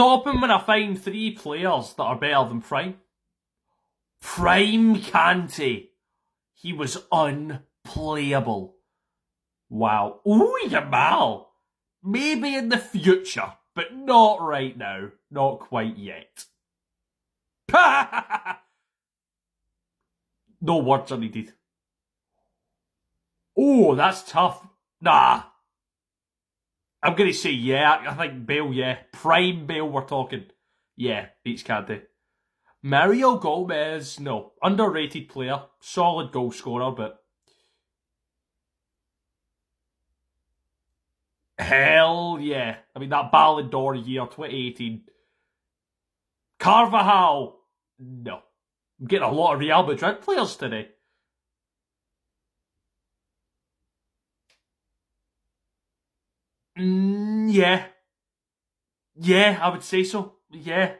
stop him when I find 3 players that are better than Prime. Prime Kante. He was unplayable. Wow. Ooh, Yamal. Maybe in the future, but not right now. Not quite yet. No words are needed. Oh, that's tough. Nah. I'm going to say yeah. I think Bale, yeah. Prime Bale, we're talking. Yeah, beats Kante. Mario Gomez, no. Underrated player. Solid goal scorer, but... Hell yeah. I mean, that Ballon d'Or year, 2018. Carvajal, no. I'm getting a lot of Real Madrid players today. Yeah. Yeah, I would say so. Yeah.